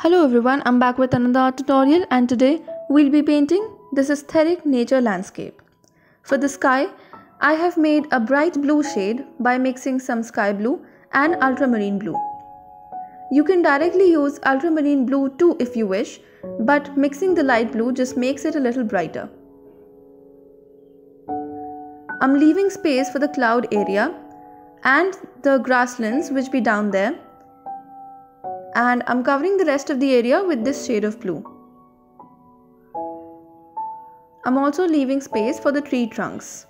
Hello everyone, I'm back with another art tutorial and today we'll be painting this aesthetic nature landscape. For the sky, I have made a bright blue shade by mixing some sky blue and ultramarine blue. You can directly use ultramarine blue too if you wish, but mixing the light blue just makes it a little brighter. I'm leaving space for the cloud area and the grasslands which be down there. And I'm covering the rest of the area with this shade of blue. I'm also leaving space for the tree trunks.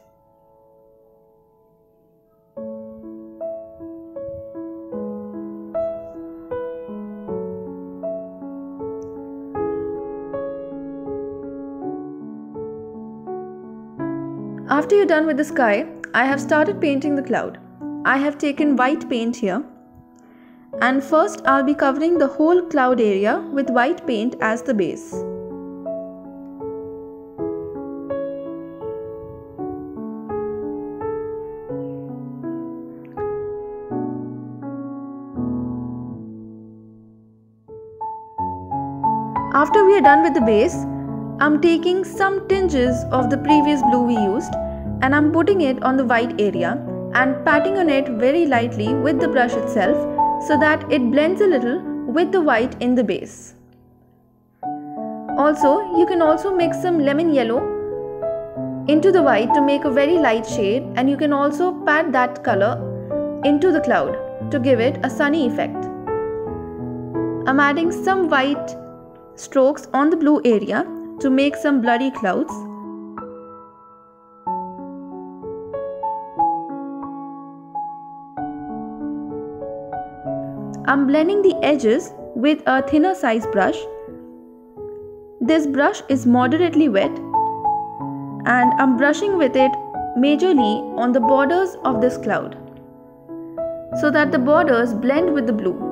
After you're done with the sky, I have started painting the cloud. I have taken white paint here. And first I'll be covering the whole cloud area with white paint as the base. After we are done with the base, I'm taking some tinges of the previous blue we used and I'm putting it on the white area and patting on it very lightly with the brush itself, so that it blends a little with the white in the base. Also, you can also mix some lemon yellow into the white to make a very light shade, and you can also pat that color into the cloud to give it a sunny effect. I'm adding some white strokes on the blue area to make some blurry clouds. I'm blending the edges with a thinner size brush. This brush is moderately wet and I'm brushing with it majorly on the borders of this cloud so that the borders blend with the blue.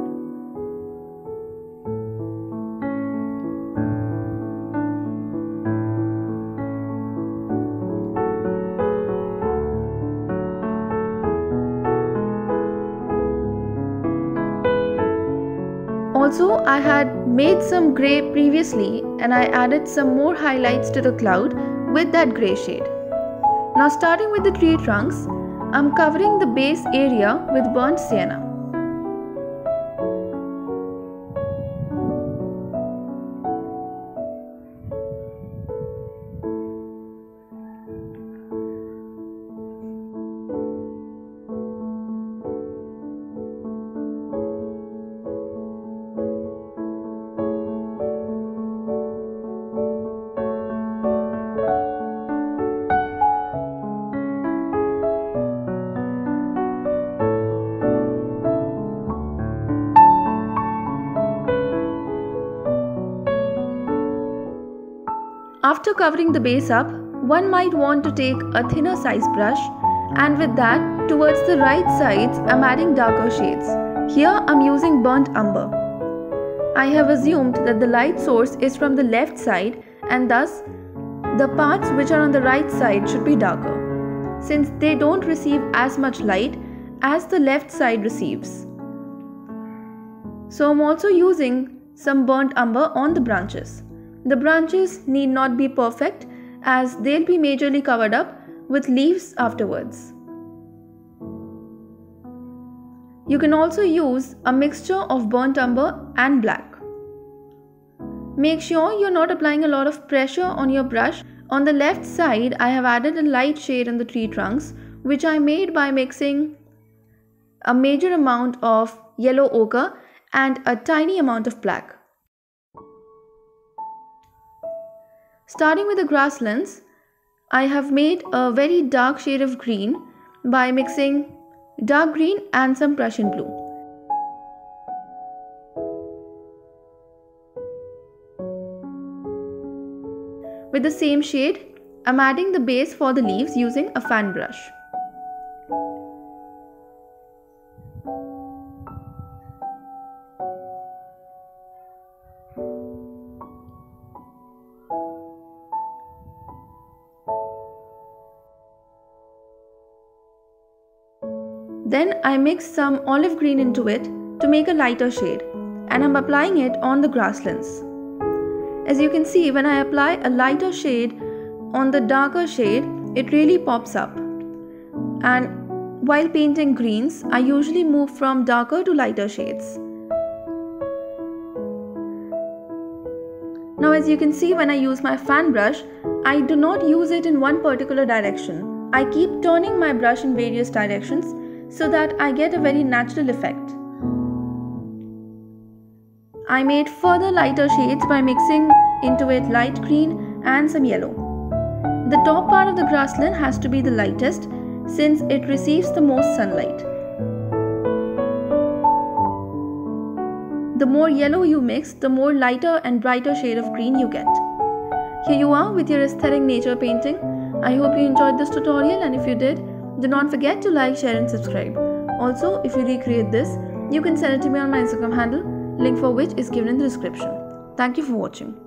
Also, I had made some grey previously and I added some more highlights to the cloud with that grey shade. Now starting with the tree trunks, I'm covering the base area with burnt sienna. After covering the base up, one might want to take a thinner size brush, and with that, towards the right sides, I'm adding darker shades. Here I'm using burnt umber. I have assumed that the light source is from the left side and thus the parts which are on the right side should be darker, since they don't receive as much light as the left side receives. So I'm also using some burnt umber on the branches. The branches need not be perfect as they'll be majorly covered up with leaves afterwards. You can also use a mixture of burnt umber and black. Make sure you're not applying a lot of pressure on your brush. On the left side, I have added a light shade on the tree trunks, which I made by mixing a major amount of yellow ochre and a tiny amount of black. Starting with the grasslands, I have made a very dark shade of green by mixing dark green and some Prussian blue. With the same shade, I'm adding the base for the leaves using a fan brush. Then I mix some olive green into it to make a lighter shade, and I'm applying it on the grasslands. As you can see, when I apply a lighter shade on the darker shade, it really pops up. And while painting greens, I usually move from darker to lighter shades. Now as you can see, when I use my fan brush, I do not use it in one particular direction. I keep turning my brush in various directions so that I get a very natural effect. I made further lighter shades by mixing into it light green and some yellow. The top part of the grassland has to be the lightest since it receives the most sunlight. The more yellow you mix, the more lighter and brighter shade of green you get. Here you are with your aesthetic nature painting. I hope you enjoyed this tutorial, and if you did, do not forget to like, share and subscribe. Also, if you recreate this, you can send it to me on my Instagram handle, link for which is given in the description. Thank you for watching.